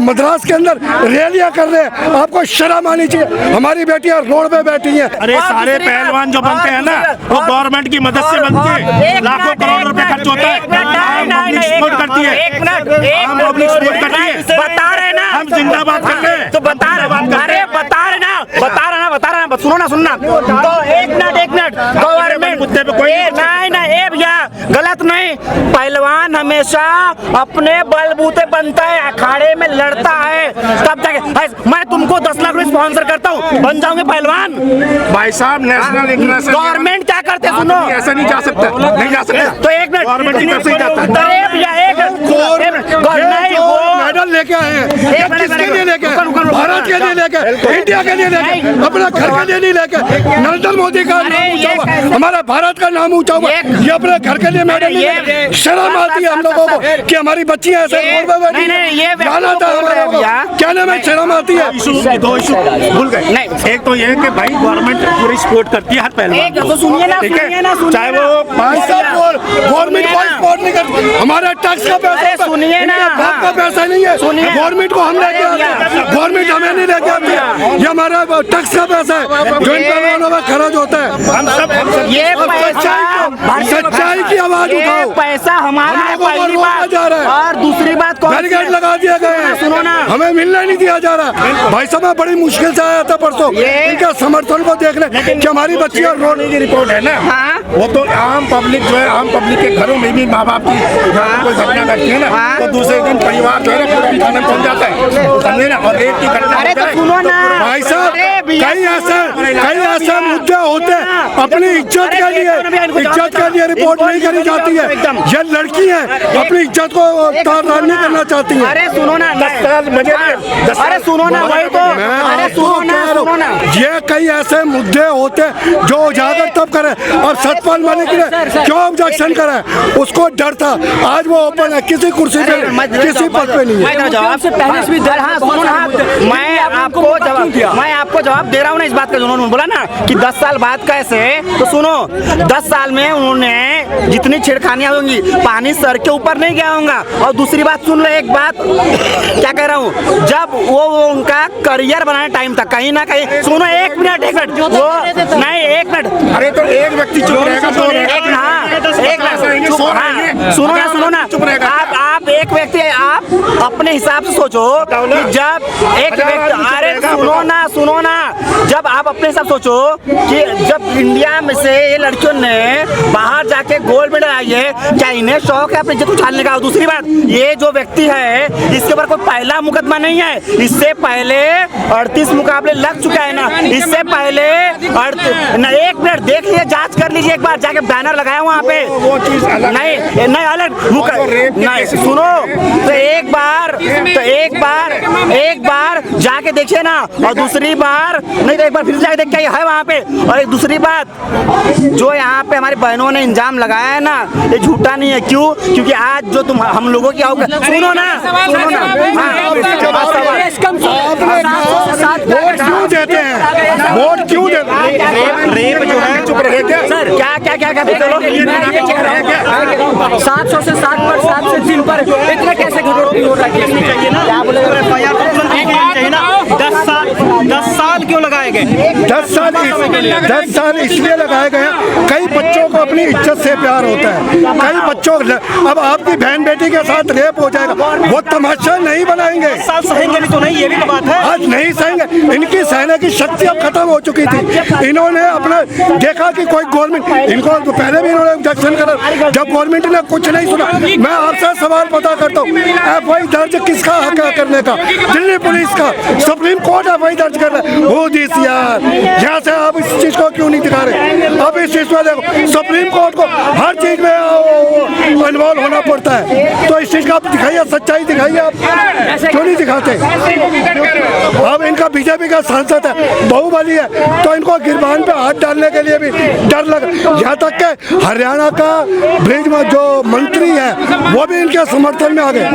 मद्रास के अंदर रैलियां कर रहे हैं, आपको शर्म आनी चाहिए। हमारी बेटियां रोड पे बैठी हैं। अरे सारे पहलवान जो बनते हैं ना वो गवर्नमेंट की मदद से बनते हैं, लाखों करोड़ रुपए खर्च होता है, सपोर्ट करती है, पब्लिक सपोर्ट करती है। बता रहे ना हम जिंदाबाद कर रहे हैं, तो बता रहे, अरे बता रहे ना, सुनना तो एक मिनट गवर्नमेंट मुद्दे पे कोई नहीं भैया, गलत नहीं। पहलवान हमेशा अपने बलबूते बनता है, अखाड़े में लड़ता है, तब जाके मैं तुमको 10 लाख रुपए स्पॉन्सर करता हूँ, बन जाओगे पहलवान। भाई साहब नेशनल इंटरनेशनल गवर्नमेंट क्या करते हैं सुनो, ऐसा नहीं जा सकता, नहीं जा सकता। तो एक मिनट गवर्नमेंट की तरफ से जाता है। मेडल लेके आए हैं, किसके लिए लेके आए? भारत के लिए लेके, इंडिया के लिए लेके, अपने घर के लिए नहीं लेके। नरेंद्र मोदी का नाम ऊंचा हुआ, हमारा भारत का नाम ऊंचा हुआ, ये अपने घर के लिए मेडल नहीं। शर्म आती है हम लोगों को कि हमारी बच्चियां ऐसे रोड पे बैठी हैं। गाना था हमारा कहने में शर्म आती है। दो इशू भूल गए। नहीं, एक तो ये कि भाई गवर्नमेंट पूरी सपोर्ट करती है हर पहलवान को, सुनिए ना, चाहे वो गवर्नमेंट कोई सपोर्ट नहीं करती। हमारा टैक्स का पैसा, सुनिए ना, आपका पैसा नहीं है, गवर्नमेंट को हम लेके आते हैं, गवर्नमेंट हमें नहीं लेके आती है। ये हमारा टैक्स का पैसा है जो इन पहलवानों में खर्च होता है। हम सब ये सच्चाई की आवाज उठाओ। पैसा हमारा है, पहली बात जा रहा है, और दूसरी बात बैरिकेड लगा दिया गया है, सुनो ना, हमें मिलना नहीं दिया जा रहा। भाई साहब मैं बड़ी मुश्किल से आया था परसों, इनका समर्थन को देख ले कि हमारी बच्चियां रोड की रिपोर्ट है ना, वो तो आम पब्लिक जो है, आम पब्लिक के घरों में भी माँ बाप की कोई घटना घटती है ना, तो दूसरे दिन परिवार जो है ना पूरे थाने पहुँच जाता है, समझे ना, और रेप की घटना। अरे तो सुनो ना भाई साहब, कई ऐसे मुद्दे होते हैं अपनी इज्जत के लिए रिपोर्ट नहीं करी जाती है। ये लड़की है अपनी इज्जत को तार नहीं करना चाहती है। अरे सुनो ना, अरे सुनो ना, वही तो, अरे सुनो ना, ये कई ऐसे मुद्दे होते हैं जो उजागर तब करे, और सतपाल मलिक ने क्यों ऑब्जेक्शन करा, उसको डर था। आज वो ओपन है, किसी कुर्सी पे, किसी पद पे नहीं है। जवाब से पहले भी मैं आपको जवाब दे रहा हूँ ना इस बात का, उन्होंने बोला ना कि 10 साल बाद कैसे, तो सुनो 10 साल में उन्होंने जितनी छेड़खानियां होंगी, पानी सर के ऊपर नहीं गया होगा। और दूसरी बात सुन लो, एक बात क्या कह रहा हूँ, जब वो उनका करियर बनाने टाइम था, कहीं ना कहीं, सुनो एक मिनट वो नहीं, एक मिनट, अरे तो एक व्यक्ति चुप रहेगा, सुनो ना, आप एक व्यक्ति, आप अपने हिसाब से सोचो कि जब एक व्यक्ति, अरे सुनो ना, जब आप अपने हिसाब सोचो कि जब इंडिया में से ये लड़कियों ने बाहर जाके गोल्ड मेडल आई है, क्या इन्हें शौक है अपनी इज्जत उछालने का? दूसरी बात, ये जो व्यक्ति है इसके ऊपर कोई पहला मुकदमा नहीं है, इससे पहले 38 मुकाबले लग चुका है ना, इससे पहले एक मिनट देख लीजिए, जांच कर लीजिए एक बार, जाके बैनर लगाया वहाँ पे, वो चीज नहीं अलग नहीं, सुनो तो एक बार जाके देखिए ना, और दूसरी बार नहीं तो एक बार फिर जाके देख के है वहाँ पे। और एक दूसरी बात, जो यहाँ पे हमारी बहनों ने इंजाम लगाया है ना, ये झूठा नहीं है। क्यों? क्योंकि आज जो तुम हम लोगों की आओगे, सुनो ना, वोट क्यों देते हैं, वोट क्यों देते हैं? रेप जो है, चुप रहे क्या? क्या 700 से 7 से 3 पर इतना कैसे घटोटी हो रहा है? क्या बोले? 10 साल क्यों लगाए गए? 10 साल इसलिए लगाए गए हैं, कई बच्चों को अपनी इज्जत से प्यार होता है, कई बच्चों, अब आपकी बहन बेटी के साथ रेप हो जाएगा, वो तमाशा नहीं बनाएंगे। 10 साल सहेंगे नहीं तो नहीं, ये भी तो बात है। आज नहीं सहेंगे, इनकी सहने की शक्ति अब खत्म हो चुकी थी। इन्होंने अपना देखा कि कोई गवर्नमेंट, इनको तो पहले भी इन्होंने ऑब्जेक्शन करा, जब गवर्नमेंट ने कुछ नहीं सुना। मैं आपसे सवाल पता करता हूँ, FI दर्ज किसका हक है करने का? दिल्ली पुलिस का। सुप्रीम कोर्ट FI दर्ज कर रहा है, वो दिस यार, यहाँ से आप इस चीज को क्यों नहीं दिखा रहे? अब इस चीज में देखो, सुप्रीम कोर्ट को हर चीज में इन्वॉल्व होना पड़ता है, तो इस चीज का आप दिखाइए, सच्चाई दिखाइए, आप क्यों नहीं दिखाते? अब इनका बीजेपी का सांसद है, बाहुबली है, तो इनको गिरबान पे हाथ डालने के लिए भी डर लग, यहाँ तक के हरियाणा का ब्रिज में जो मंत्री है वो भी इनके समर्थन में आ गए।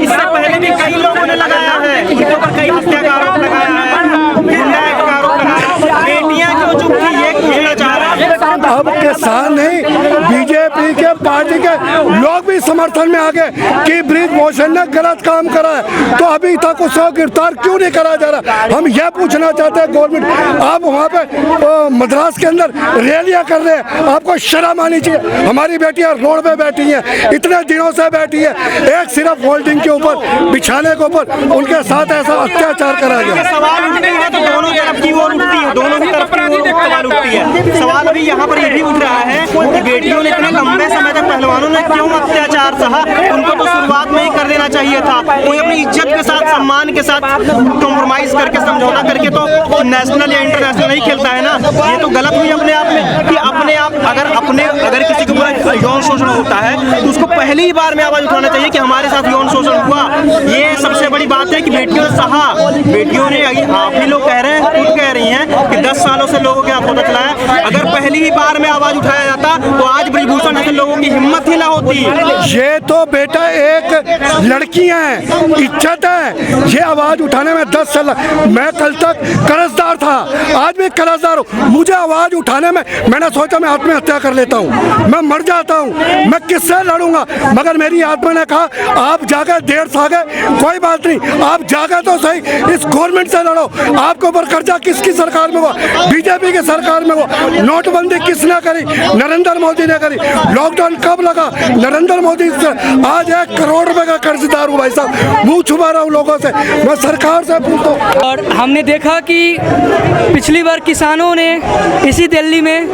इससे पहले भी कई लोगों ने लगाया है, इनके ऊपर कई हत्या का आरोप लगाया है, बेटियां क्यों चुप थी, ये पूछना चाह रहा है। अब किसान नहीं, बीजेपी के पार्टी के लोग भी समर्थन में आ गए कि बृजभूषण ने गलत काम करा है, तो अभी तक उसको गिरफ्तार क्यों नहीं करा जा रहा? हम यह पूछना चाहते हैं गवर्नमेंट, आप वहाँ पे मद्रास के अंदर रैलियां कर रहे हैं, आपको शर्म आनी चाहिए। हमारी बेटियां रोड पे बैठी हैं, इतने दिनों से बैठी है, एक सिर्फ होल्डिंग के ऊपर बिछाने के ऊपर उनके साथ ऐसा अत्याचार करा गया। सवाल उठते हैं तो दोनों तरफ की ओर उठती है, दोनों की तरफ सवाल उठती है। सवाल अभी यहाँ पर ये भी उठ रहा है कि बेटियों ने इतने लंबे समय तक पहलवानों ने क्यों अत्याचार सहा? उनको तो शुरुआत में ही कर देना चाहिए था। कोई अपनी इज्जत के साथ, सम्मान के साथ कॉम्प्रोमाइज करके, समझौता करके तो नेशनल या इंटरनेशनल नहीं खेलता है ना। ये तो गलत हुई अपने आप में कि अपने आप अगर किसी के ऊपर यौन शोषण होता है तो उसको पहली ही बार में आवाज उठाना चाहिए कि हमारे साथ यौन शोषण हुआ। ये सबसे बड़ी बात है कि बेटियों ने सहा, बेटियों ने, आप भी लोग कह रहे हैं, खुद कह रही हैं कि 10 सालों से लोगों के हाथ पता चला है। अगर पहली ही बार में आवाज उठाया जाता तो आज बृजभूषण ऐसे लोगों की हिम्मत ही ना होती। ये तो बेटा एक लड़कियां हैं, इज्जत है, ये आवाज उठाने में 10 साल। मैं कल तक कर्जदार था, आज भी कर्जदार हूँ। मुझे आवाज उठाने में मैंने सोचा मैं आत्महत्या कर लेता हूँ, मैं मर जाता हूँ, मैं किससे लड़ूंगा? मगर मेरी आत्मा ने कहा आप जाकर देर से आ गए, कोई बात नहीं, आप जाकर तो सही, इस गवर्नमेंट से लड़ो। आपके ऊपर कर्जा किसकी सरकार में हुआ? बीजेपी की सरकार में हुआ। नोटबंदी किसने करी? नरेंद्र मोदी ने करी। लॉकडाउन कब लगा? नरेंद्र मोदी से। आज 1 करोड़ रुपए का कर्जदार हूँ भाई साहब, मुंह छुपा रहा हूँ लोगों से, मैं सरकार से पूछता हूँ। और हमने देखा कि पिछली बार किसानों ने इसी दिल्ली में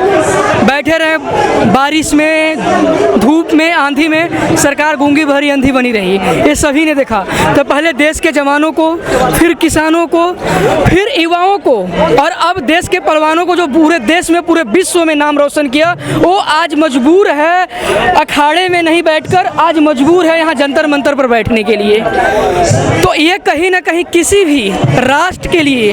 बैठे रहे, बारिश में, धूप में, आंधी में, सरकार गूंगी भरी अंधी बनी रही। ये सभी ने देखा। तो पहले देश के जवानों को, फिर किसानों को, फिर युवाओं को, और अब देश के पहलवानों को जो पूरे देश में, पूरे विश्व में नाम रोशन किया, वो आज मजबूर है अखाड़े में नहीं बैठकर, आज मजबूर है यहाँ जंतर मंतर पर बैठने के लिए। तो ये कहीं ना कहीं किसी भी राष्ट्र के लिए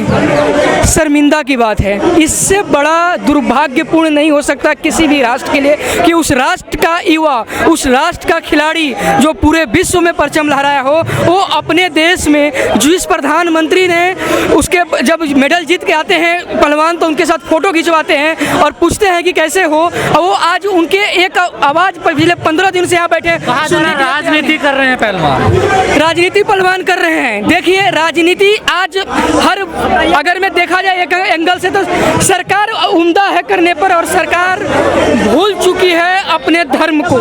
शर्मिंदा की बात है। इससे बड़ा दुर्भाग्यपूर्ण नहीं हो सकता किसी भी राष्ट्र के लिए कि उस राष्ट्र का युवा, उस राष्ट्र का खिलाड़ी जो पूरे विश्व में परचम लहराया हो, वो अपने देश में जिस प्रधानमंत्री ने उसके जब मेडल जीत के आते हैं पहलवान तो उनके साथ फोटो खिंचवाते हैं और पूछते हैं कि कैसे हो, और वो आज उनके एक आवाज़ पिछले 15 दिन से यहाँ बैठे राजनीति कर रहे हैं पहलवान, राजनीति पहलवान कर रहे हैं। देखिए राजनीति आज हर, अगर मैं देखा जाए एक एंगल से, तो सरकार उम्दा है करने पर, और सरकार भूल चुकी है अपने धर्म को।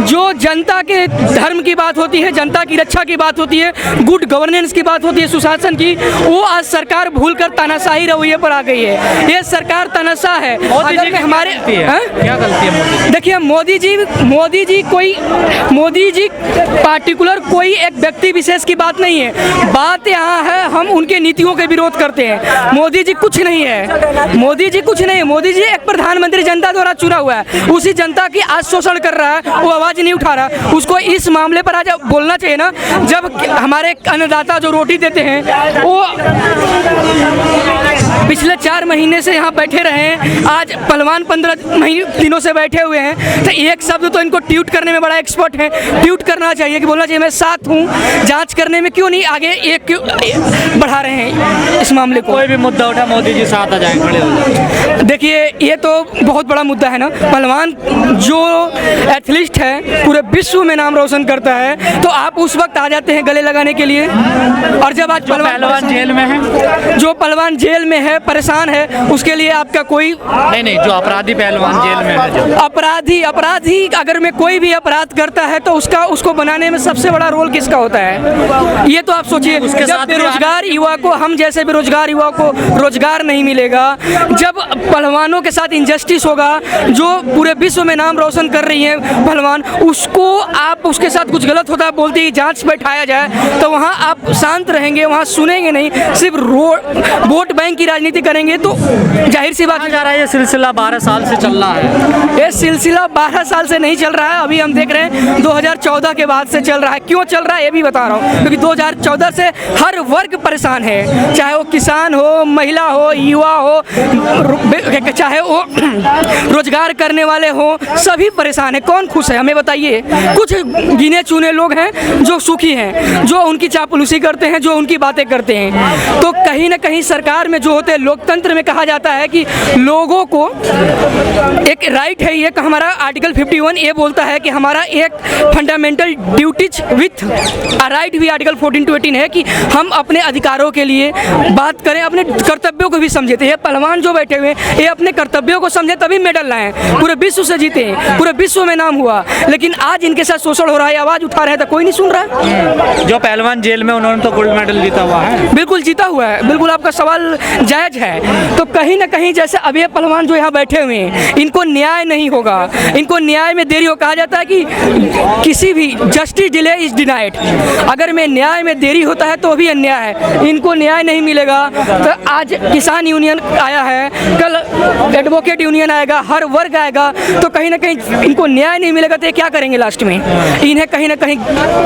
जो जनता के धर्म की बात होती है, जनता की रक्षा की बात होती है, गुड गवर्नेंस की बात होती है, सुशासन की, वो आज सरकार भूलकर तानाशाही रवैये पर आ गई है। ये सरकार तानाशाह है। अगर हमारे क्या गलती है मोदी? देखिए मोदी जी पार्टिकुलर कोई एक व्यक्ति विशेष की बात नहीं है। बात यहाँ है हम उनके नीतियों के विरोध करते हैं। मोदी जी कुछ नहीं है, मोदी जी कुछ नहीं है। मोदी जी एक प्रधानमंत्री जनता द्वारा चुना हुआ है, उसी जनता की आज शोषण कर रहा है, वो आवाज नहीं उठा रहा। उसको इस मामले पर आज बोलना चाहिए ना। जब हमारे अन्नदाता जो रोटी देते हैं वो पिछले 4 महीने से यहाँ बैठे रहे हैं, आज पहलवान 15 दिनों से बैठे हुए हैं, तो एक शब्द तो इनको ट्वीट करने में बड़ा एक्सपर्ट है। ट्वीट करना चाहिए कि बोलना चाहिए मैं साथ हूँ, जांच करने में क्यों नहीं आगे एक क्यों बढ़ा रहे हैं इस मामले को। कोई भी मुद्दा उठा मोदी जी साथ आ जाएंगे, खड़े हो जाएंगे। देखिए ये तो बहुत बड़ा मुद्दा है ना। पहलवान जो एथलीट है पूरे विश्व में नाम रोशन करता है, तो आप उस वक्त आ जाते हैं गले लगाने के लिए। और जब आज पहलवान जेल में है, जो पहलवान जेल में है, परेशान है, उसके लिए आपका कोई नहीं, जो अपराधी पहलवान जेल में है, जो अपराधी अगर में कोई भी अपराध करता है तो उसको बनाने में सबसे बड़ा रोल किसका होता है? ये तो आप सोचिए। उसके जब साथ बेरोजगार युवा को, हम जैसे बेरोजगार युवा को रोजगार नहीं मिलेगा, जब पहलवानों के साथ इंजस्टिस होगा, जो पूरे विश्व में नाम रोशन कर रही है पहलवान, उसको आप उसके साथ कुछ गलत होता है बोलती है जांच बैठाया जाए, तो वहाँ आप शांत रहेंगे, वहाँ सुनेंगे नहीं, सिर्फ वोट बैंक की राजनीति करेंगे, तो जाहिर सी बात जा रहा है। ये सिलसिला 12 साल से चल रहा है। ये सिलसिला 12 साल से नहीं चल रहा है, अभी हम देख रहे हैं 2014 के बाद से चल रहा है। क्यों चल रहा है ये भी बता रहा हूँ, क्योंकि 2014 से हर वर्ग परेशान है, चाहे वो किसान हो, महिला हो, युवा हो, चाहे वो रोजगार करने वाले हो, सभी परेशान है। कौन खुश है हमें बताइए? कुछ गिने चुने लोग हैं जो सुखी हैं, जो उनकी चापलूसी करते हैं, जो उनकी बातें करते हैं। तो कहीं ना कहीं सरकार में जो होते लोकतंत्र में कहा जाता है कि लोगों को एक राइट है, ये हमारा आर्टिकल 51 ये बोलता है कि हमारा एक फंडामेंटल ड्यूटीज विथ राइट भी आर्टिकल 14 to 18 है कि हम अपने अधिकारों के लिए बात करें, अपने कर्तव्यों को भी समझे। तो ये पहलवान जो बैठे हुए हैं ये अपने कर्तव्यों को समझे तभी मेडल लाए, पूरे विश्व से जीते हैं, पूरे विश्व में नाम हुआ, लेकिन आज इनके साथ शोषण हो रहा है, आवाज़ उठा रहे हैं तो कोई नहीं सुन रहा है। जो पहलवान जेल में उन्होंने तो गोल्ड मेडल जीता हुआ है। बिल्कुल जीता हुआ है, बिल्कुल आपका सवाल जायज है। तो कहीं ना कहीं जैसे अब ये पहलवान जो यहाँ बैठे हुए हैं इनको न्याय नहीं होगा, इनको न्याय में देरी हो। कहा जाता है कि किसी भी जस्टिस डिले इज डिनाइड, अगर में न्याय में देरी होता है तो भी अन्याय है, इनको न्याय नहीं मिलेगा। तो आज किसान यूनियन आया है, कल एडवोकेट यूनियन आएगा, हर वर्ग आएगा, तो कहीं ना कहीं इनको न्याय नहीं मिलेगा तो ये क्या करेंगे लास्ट में? इन्हें कहीं ना कहीं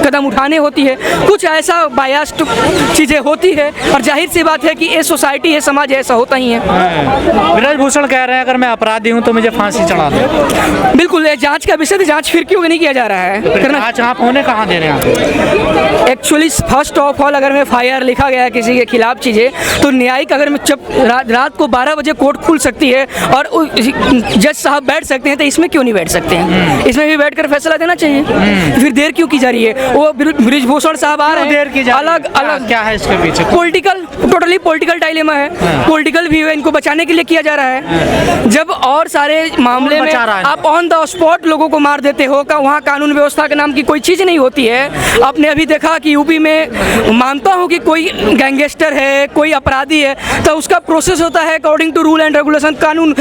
कदम उठाने होती है, कुछ ऐसा बायास्ड चीज़ें होती है और जाहिर सी बात है कि ये सोसाइटी है, समाज ऐसा होता ही है। ब्रजभूषण कह रहे हैं अगर मैं अपराधी हूँ तो मुझे फांसी चढ़ा दो। बिल्कुल, ये जांच का विषय, जांच फिर क्यों नहीं किया जा रहा है? जांच आप होने कहाँ दे रहे हैं? एक्चुअली फर्स्ट ऑफ ऑल अगर मैं FIR लिखा गया है किसी के खिलाफ चीज़ें, तो न्यायिक अगर मैं रात को 12 बजे कोर्ट खुल सकती है और जज साहब बैठ सकते हैं, तो इसमें क्यों नहीं बैठ सकते हैं? इसमें भी बैठकर फैसला देना चाहिए। फिर देर क्यों की जा रही है? वो ब्रजभूषण साहब आ रहे हैं, देर की जा रही है? अलग अलग क्या है इसके पीछे? पॉलिटिकल, टोटली पॉलिटिकल डायलेमा है, पॉलिटिकल भी है, इनको बचाने के लिए किया जा रहा है। जब और सारे मामले में आप ऑन द स्पॉट लोगों को मार देते हो, वहाँ कानून व्यवस्था के नाम की कोई चीज़ नहीं होती है। आपने अभी देखा कि यूपी में, मानता हूँ कि कोई गैंगस्टर है, कोई अपराधी है, तो उसका प्रोसेस होता है according to rule and regulation, कानून।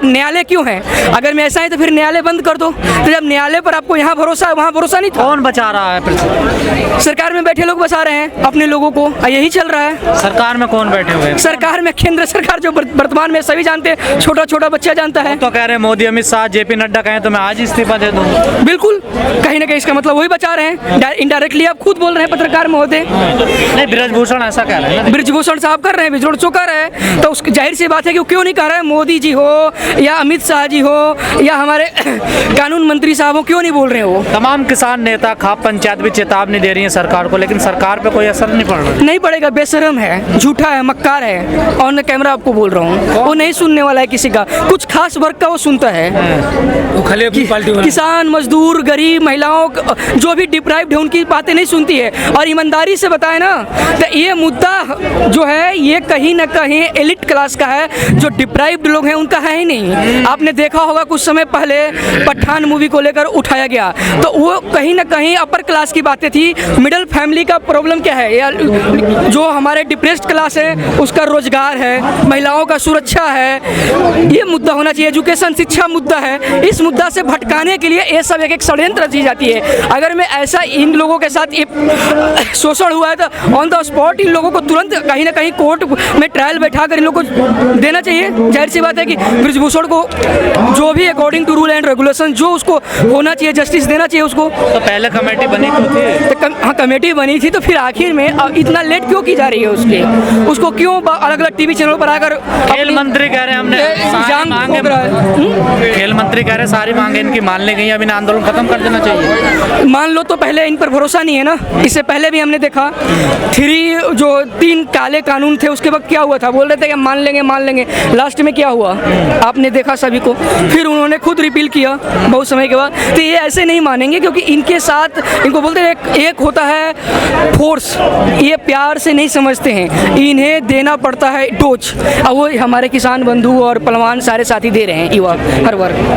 न्यायालय क्यों है? अगर मैं ऐसा है तो फिर न्यायालय बंद कर दो। तो जब न्यायालय पर आपको यहाँ भरोसा है, वहाँ भरोसा नहीं था। कौन बचा रहा है? सरकार में बैठे लोग बचा रहे हैं अपने लोगों को, यही चल रहा है। सरकार में कौन बैठे हुए हैं? सरकार में केंद्र सरकार जो वर्तमान में सभी जानते हैं, छोटा छोटा बच्चा जानता है। तो कह रहे हैं मोदी, अमित शाह, JP नड्डा कहें तो मैं आज इस्तीफा दे दूं। बिल्कुल, कहीं ना कहीं इसका मतलब वही बचा रहे हैं। इनडायरेक्टली आप खुद बोल रहे हैं, पत्रकार महोदय। नहीं, ब्रजभूषण ऐसा कह रहे हैं। ब्रजभूषण साहब कर रहे हैं, विजोड़ चो कर रहे हैं, तो उसकी जाहिर सी बात है कि वो क्यों नहीं कर रहे हैं? मोदी जी हो या अमित शाह जी हो या हमारे कानून मंत्री साहब हो, क्यों नहीं बोल रहे हैं वो? तमाम किसान नेता, खाप पंचायत भी चेतावनी दे रही है सरकार को, लेकिन सरकार पे कोई असर नहीं पड़ रहा। नहीं पड़ेगा, बेशरम है, झूठा है, मक्कार है, ऑन कैमरा आपको बोल रहा हूँ। वो नहीं सुनने वाला है किसी का, कुछ खास वर्ग का वो सुनता है। वो खाली अपनी पार्टी वाला। किसान, मजदूर, गरीब, महिलाओं जो भी डिप्राइव्ड है उनकी बातें नहीं सुनती है। और ईमानदारी से बताए ना, तो ये मुद्दा जो है ये कहीं ना कहीं एलिट क्लास का है, जो डिप्राइव्ड लोग हैं उनका है ही नहीं। आपने देखा होगा कुछ समय पहले पठान मूवी को लेकर उठाया गया, तो वो कहीं ना कहीं अपर क्लास की बातें थी। मिडिल फैमिली का प्रॉब्लम क्या है, या जो हमारे डिप्रेस्ड क्लास है उसका रोजगार है, महिलाओं का सुरक्षा है, ये मुद्दा होना चाहिए। एजुकेशन, शिक्षा मुद्दा है। इस मुद्दा से भटकाने के लिए ये सब एक षड्यंत्र रची जाती है। अगर मैं ऐसा इन लोगों के साथ शोषण हुआ है तो ऑन द स्पॉट इन लोगों को तुरंत कहीं ना कहीं कोर्ट में ट्रायल बैठाकर इन लोगों को देना चाहिए। जाहिर सी बात है कि ब्रजभूषण को जो भी according to rule and regulation जो उसको होना चाहिए, जस्टिस देना चाहिए उसको। तो पहले कमेटी बनी थी, हाँ कमेटी बनी थी, तो फिर आखिर में इतना लेट क्यों की जा रही है उसको क्यों अलग अलग टीवी चैनल पर आकर? खेल मंत्री कह रहे हैं हमने सारी मांगे, खेल मंत्री कह रहे हैं सारी मांगे इनकी मान ली गई, अब इन आंदोलन खत्म कर देना चाहिए। मान लो, तो पहले इन पर भरोसा नहीं है ना। इससे पहले भी हमने देखा 3 काले कानून थे, उसके वक्त क्या हुआ था? बोल रहे थे कि मान लेंगे, लास्ट में क्या हुआ आपने देखा सभी को। फिर उन्होंने खुद रिपील किया बहुत समय के बाद। तो ये ऐसे नहीं मानेंगे, क्योंकि इनके साथ इनको बोलते हैं एक होता है फोर्स, ये प्यार से नहीं समझते हैं, इन्हें देना पड़ता है डोज। अब वो हमारे किसान बंधु और पहलवान सारे साथी दे रहे हैं, युवा हर वर्ग।